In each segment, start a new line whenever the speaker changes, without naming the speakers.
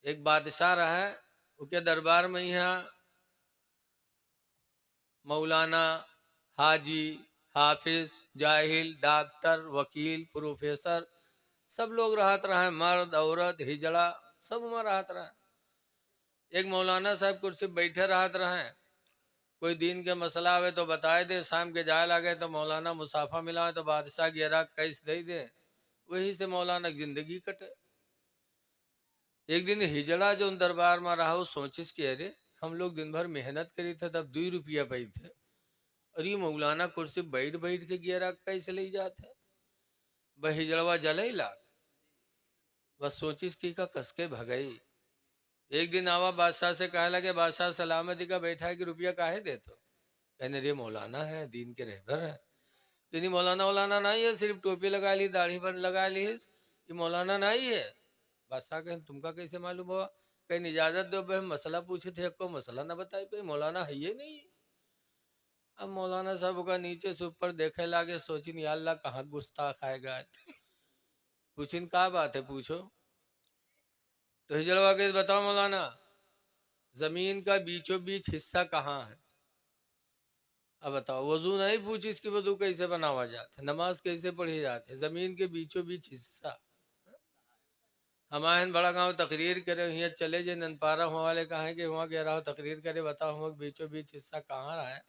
एक बादशाह रहा है, उसके दरबार में यहाँ मौलाना, हाजी, हाफिज, जाहिल, डॉक्टर, वकील, प्रोफेसर सब लोग रहत रहे, मर्द औरत हिजड़ा सब में रहत रहे। एक मौलाना साहब कुर्सी पर बैठे रहत रहे, कोई दीन के मसला आवे तो बताए दे, शाम के जाए लागे तो मौलाना मुसाफा मिलावे तो बादशाह गिरा कैस दे दे, वही से मौलाना की जिंदगी कटे। एक दिन हिजड़ा जो दरबार में रहा वो सोचिस कि अरे हम लोग दिन भर मेहनत करी थे तब 2 रुपया पाई थे, और ये मौलाना कुर्सी बैठ बैठ के गिरा कैसे ले जाते। वह हिजड़वा जले लाग, बस सोचिस की का कसके भगई। एक दिन आवा बादशाह से कहे लगे, बादशाह सलामती का बैठा है कि रुपया काहे दे तो। कहने रे मौलाना है, दीन के रहबर है। नहीं मौलाना मौलाना नहीं है, सिर्फ टोपी लगा ली, दाढ़ी पर लगा ली, ये मौलाना नहीं है। बादशाह कहें तुमका कैसे मालूम हुआ। कहीं इजाजत दो भाई, मसला पूछे थे, आपको मसला ना बताए पे, मौलाना है ये नहीं। अब मौलाना साहब का नीचे से ऊपर देखे लागे, सोचिन या अल्लाह कहाँ गुस्ताख आएगा। पूछिन का बात है पूछो। तो हिजड़वा के बताओ मौलाना, जमीन का बीचों बीच हिस्सा कहाँ है। अब बताओ, वजू नहीं पूछी इसकी, वजू कैसे बनावा जाता है, नमाज कैसे पढ़ी जाती है, जमीन के बीचों बीच हिस्सा। हमारे बड़ा गांव तकरीर करे, यहाँ चले जे ननपारा वाले कहा कि वहाँ गया रहा तकरीर करे, बताओ हम बीचों बीच हिस्सा कहाँ रहा है।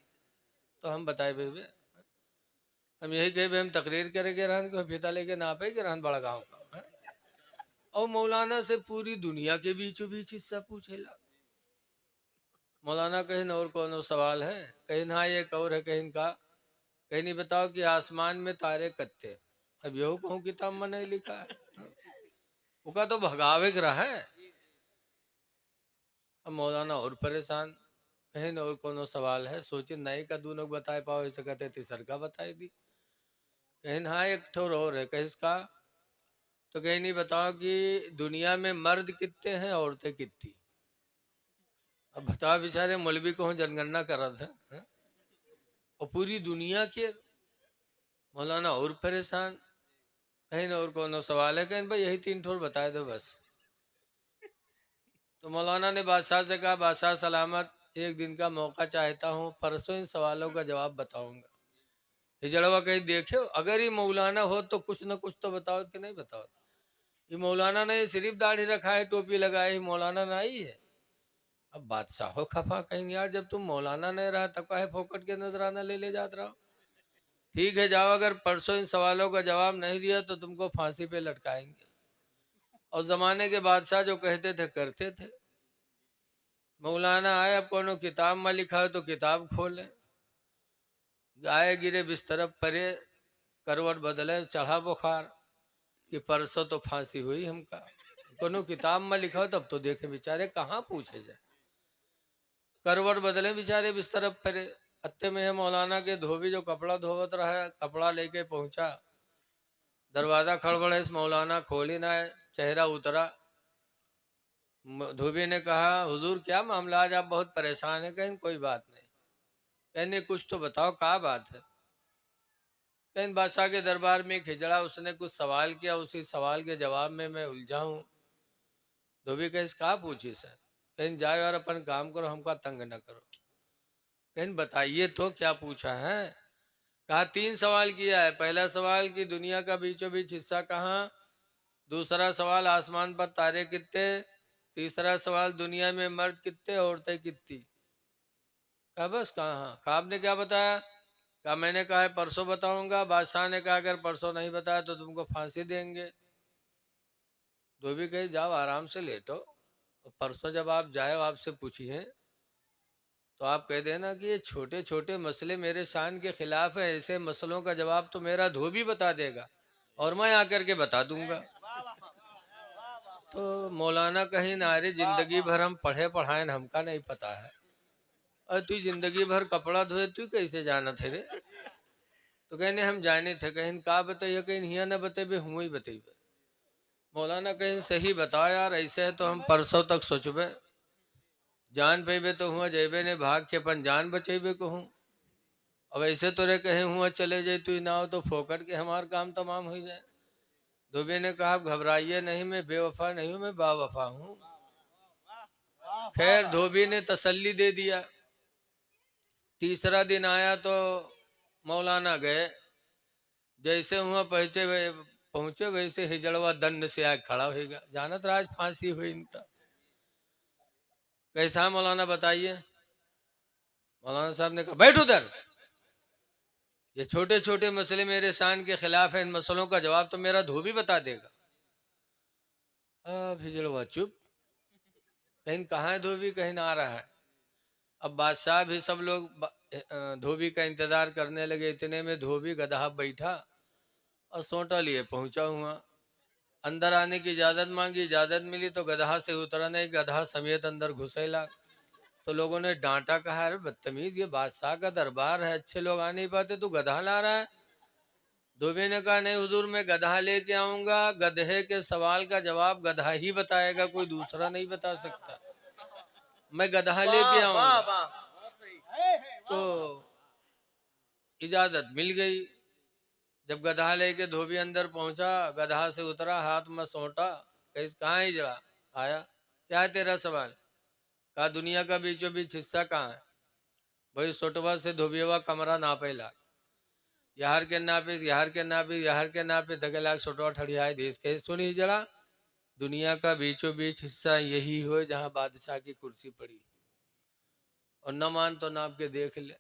तो हम बताए भाई, हम यही कहे हम तकरीर करे के रहन फीता लेके नापे के रहन बड़ा गांव का है? और मौलाना से पूरी दुनिया के बीचों बीच हिस्सा पूछेला। मौलाना कहीं और कौन सवाल है, कहीं हाँ एक और है, कहीं का कहीं नहीं बताओ कि आसमान में तारे कत्ते। अब यही कहूँ किताब में नहीं लिखा है, उसका तो भगावे रहा है। अब मौलाना और परेशान, कहीं और कोनो सवाल है, सोचे नए का दूनों बताए पाओ, ऐसे कहते तीसर का बताई दी। कहीं हाँ एक ठोर और है, कहीं इसका तो कहीं नहीं बताओ कि दुनिया में मर्द कितने हैं औरतें कितनी। अब बताओ बेचारे मौलवी को जनगणना कर रहा था है? और पूरी दुनिया के। मौलाना और परेशान, कहीं और कोनो सवाल है, कहीं भाई यही 3 ठोर बताए दो बस। तो मौलाना ने बादशाह से कहा, बादशाह सलामत, एक दिन का मौका चाहता हूँ, परसों इन सवालों का जवाब बताऊंगा। हिजड़वा कहीं देखे अगर ये मौलाना हो तो कुछ ना कुछ तो बताओ कि नहीं बताओ। ये मौलाना ने सिर्फ दाढ़ी रखा है, टोपी लगाई, मौलाना नहीं है। अब बादशाह हो खफा, कहेंगे यार जब तुम मौलाना नहीं रहा तब काहे फोकट के नजराना ले ले जात रहा हो। ठीक है जाओ, अगर परसों इन सवालों का जवाब नहीं दिया तो तुमको फांसी पे लटकाएंगे। और जमाने के बादशाह जो कहते थे करते थे। मौलाना आए, अब कोनो किताब में लिखा है तो किताब खोले, गाय गिरे बिस्तर परे, करवट बदले चढ़ा बुखार, कि परसों तो फांसी हुई हमका। कोनो किताब में लिखा हो तब तो देखे बेचारे कहाँ पूछे जाए। करवट बदले बेचारे बिस्तर परे। अत्ते में है मौलाना के धोबी जो कपड़ा धोवत रहा है, कपड़ा लेके पहुंचा, दरवाजा खड़बड़े, मौलाना खोली ना है, चेहरा उतरा। धोबी ने कहा हुजूर क्या मामला, आज आप बहुत परेशान है। कहीं कोई बात नहीं। कहने कुछ तो बताओ क्या बात है। कहीं बादशाह के दरबार में एक हिजड़ा, उसने कुछ सवाल किया, उसी सवाल के जवाब में मैं उलझा हूँ। धोबी कहे कहा पूछी सर। कहीं जाओ और अपन काम करो, हमका तंग न करो। कहीं बताइए तो क्या पूछा है। कहा 3 सवाल किया है। पहला सवाल कि दुनिया का बीचों बीच हिस्सा कहाँ, दूसरा सवाल आसमान पर तारे कितने, तीसरा सवाल दुनिया में मर्द कितने औरतें कितनी। कहा बस कहाँ, कहा आपने क्या बताया। कहा मैंने कहा है परसों बताऊंगा। बादशाह ने कहा अगर परसों नहीं बताया तो तुमको फांसी देंगे। धोबी कहे जाओ आराम से लेटो, और परसों जब आप जाए आपसे पूछिए तो आप कह देना कि ये छोटे छोटे मसले मेरे शान के खिलाफ है, ऐसे मसलों का जवाब तो मेरा धोबी बता देगा और मैं आकर के बता दूंगा। तो मौलाना कहीं नारे जिंदगी भर हम पढ़े पढ़ाए हमका नहीं पता है, और तू जिंदगी भर कपड़ा धोए तू कैसे जाना थे रे। तो कहने हम जाने थे। कहीं का बताइए, कहीं हिया न बतेबे हुआ ही बतेबे। मौलाना कहीं सही बताओ यार, ऐसे है तो हम परसों तक सोचबे, जान पेबे तो हुआ जेबे ने भाग के अपन जान बचेबे को हूँ। अब ऐसे तो रे कहे हुआ चले जाए तू ना हो तो फोकट के हमार काम तमाम हो जाए। धोबी ने कहा घबराइए नहीं, मैं बेवफा नहीं हूँ, मैं बावफा हूँ। खैर धोबी ने तसल्ली दे दिया। तीसरा दिन आया तो मौलाना गए। जैसे हुआ पहुंचे वैसे हिजड़वा दंड से आग खड़ा होगा। जानत राज फांसी हुई इनका। कैसा मौलाना बताइए? मौलाना साहब ने कहा बैठ उधर, ये छोटे छोटे मसले मेरे शान के खिलाफ है, इन मसलों का जवाब तो मेरा धोबी बता देगा। अब हिजड़वा चुप। कहीं कहाँ है धोबी, कहीं ना आ रहा है। अब बादशाह भी सब लोग धोबी का इंतजार करने लगे। इतने में धोबी गधा बैठा और सोटा लिए पहुंचा हुआ। अंदर आने की इजाजत मांगी, इजाजत मिली तो गधा से उतरा नहीं, गधा समेत अंदर घुसेला। तो लोगों ने डांटा, कहा अरे बदतमीज, ये बादशाह का दरबार है, अच्छे लोग आ नहीं पाते, तू गधा ला रहा है। धोबी ने कहा नहीं हुजूर, मैं गधा लेके आऊंगा, गधे के सवाल का जवाब गधा ही बताएगा, कोई दूसरा नहीं बता सकता, मैं गधा लेके आऊंगा। तो इजाजत मिल गई। जब गधा लेके धोबी अंदर पहुंचा, गधा से उतरा, हाथ में सौंटा, कहाँ है जरा आया, क्या है तेरा सवाल? कहा दुनिया का बीचों बीच हिस्सा कहाँ है? भाई सोटवा से धोबिया कमरा नापेला, यार के नापे, यार के नापे, यार के नापे, धके लाख सोटवा ठड़ियाए देश के। सुनी जरा, दुनिया का बीचों बीच हिस्सा यही हो जहाँ बादशाह की कुर्सी पड़ी, और न मान तो नाप के देख ले,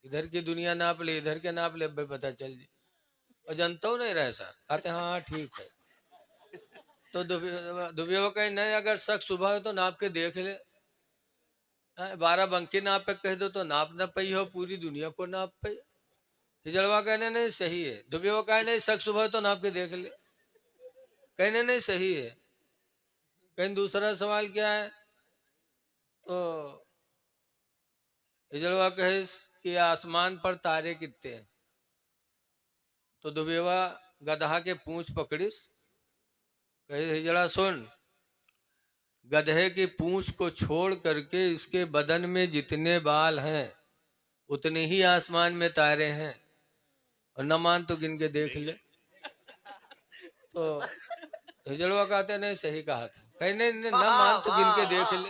इधर की दुनिया नाप ले, इधर के नाप ले, भाई पता चल जाए। और जनता नहीं रहे सर, कहते हाँ ठीक है। तो दुबिया कहीं नहीं, अगर शक सुबह हो तो नाप के देख ले। 12 बंकी नाप पे कह दो तो नाप न पई हो, पूरी दुनिया को नाप पई। हिजड़वा कहने नहीं सही है। दुबिया कहने नहीं, शक सुबह तो नाप के देख ले, कहने नहीं सही है। कहीं दूसरा सवाल क्या है? तो हिजड़वा कहे कि आसमान पर तारे कितने हैं? तो दुबिया गधा के पूंछ पकड़िस, कहे हिजड़ा सुन, गधे की पूंछ को छोड़ करके इसके बदन में जितने बाल हैं उतने ही आसमान में तारे हैं, और न मान तो गिन के देख ले। तो हिजड़वा कहते नहीं सही कहा था, कहीं नहीं, न मान तो गिन के देख ले।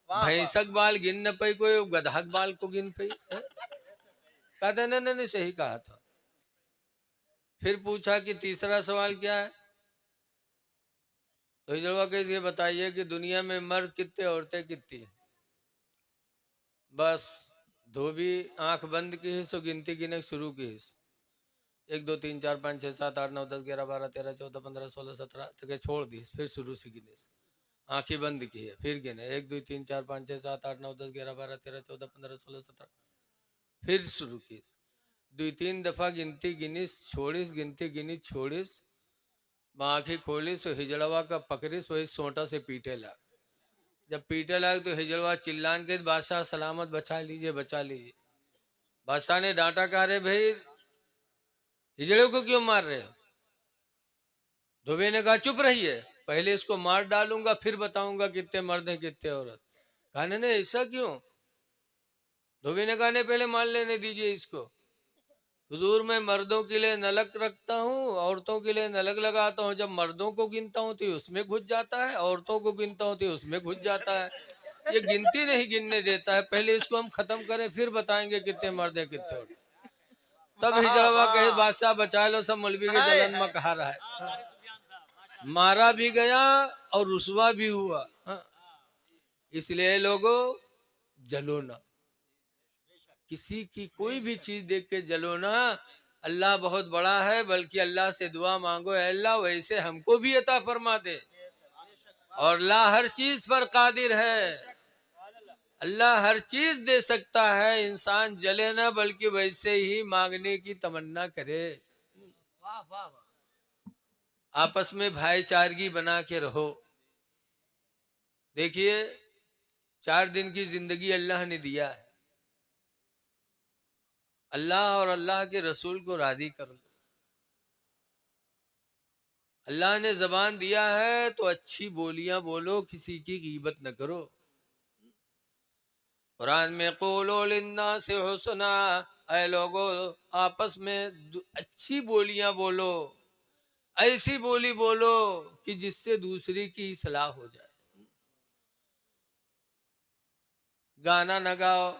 भैंसक बाल गिन न पाई कोई, गधाक बाल को गिन पाई। कहते नहीं नहीं सही कहा था। फिर पूछा कि तीसरा सवाल क्या है? तो हिजड़वा कहते ये बताइए कि दुनिया में मर्द कितने, औरतें कितनी? बस धोबी आंख बंद की हिस्स, गिनती गिने शुरू की हिस्स, 1 2 3 4 5 6 7 8 9 10 11 12 13 14 15 16 17 तक छोड़ दी, फिर शुरू से गिने, आंखें बंद की है, फिर गिने 1 2 3 4 5 6 7 8 9 10 11 12 13 14 15 16 17, फिर शुरू की। 2 3 दफा गिनती गिनीस छोड़ीस, गिनती गिनी छोड़ीस, आंखें खोलीस तो हिजड़वा का पकड़ीस, वही सोटा से पीटे लग। जब पीटे लग तो हिजड़वा चिल्लान के बादशाह सलामत, बचा लीजिए बचा लीजिए। बादशाह ने डांटा, कहा रे भाई हिजड़े को क्यों मार रहे हो? धोबी ने कहा चुप रहिए, पहले इसको मार डालूंगा फिर बताऊंगा कितने मर्द हैं कितने औरत। कहा नहीं ऐसा क्यों? धोबी ने कहा नहीं पहले मान लेने दीजिए इसको। हुजूर मैं मर्दों के लिए नलक रखता हूँ, औरतों के लिए नलक लगाता हूँ, जब मर्दों को गिनता हूँ तो उसमें घुस जाता है, औरतों को गिनता हूँ तो उसमें घुस जाता है, ये गिनती नहीं गिनने देता है, पहले इसको हम खत्म करें फिर बताएंगे कितने मर्द है कितने औरत। तब हिजड़वा कहे बादशाह बचा लो, सब मौलवी के जलन में कहा रहा है, मारा भी गया और रुसवा भी हुआ। इसलिए लोगों जलो ना, किसी की कोई भी चीज देख के जलो ना। अल्लाह बहुत बड़ा है, बल्कि अल्लाह से दुआ मांगो, अल्लाह वैसे हमको भी अता फरमा दे, और अल्लाह हर चीज पर कादिर है, अल्लाह हर चीज दे सकता है। इंसान जले ना, बल्कि वैसे ही मांगने की तमन्ना करे। आपस में भाईचारगी बना के रहो। देखिए 4 दिन की जिंदगी अल्लाह ने दिया है, अल्लाह और अल्लाह के रसूल को राजी कर लो। अल्लाह ने जबान दिया है तो अच्छी बोलियां बोलो, किसी की गीबत न करो। कुरान में क़ूलू लिन्नास हुस्ना, ऐ लोगो आपस में अच्छी बोलियां बोलो, ऐसी बोली बोलो कि जिससे दूसरे की सलाह हो जाए। गाना न गाओ,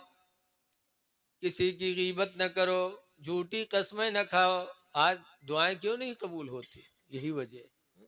किसी की गीबत न करो, झूठी कस्में न खाओ। आज दुआएं क्यों नहीं कबूल होती? यही वजह है।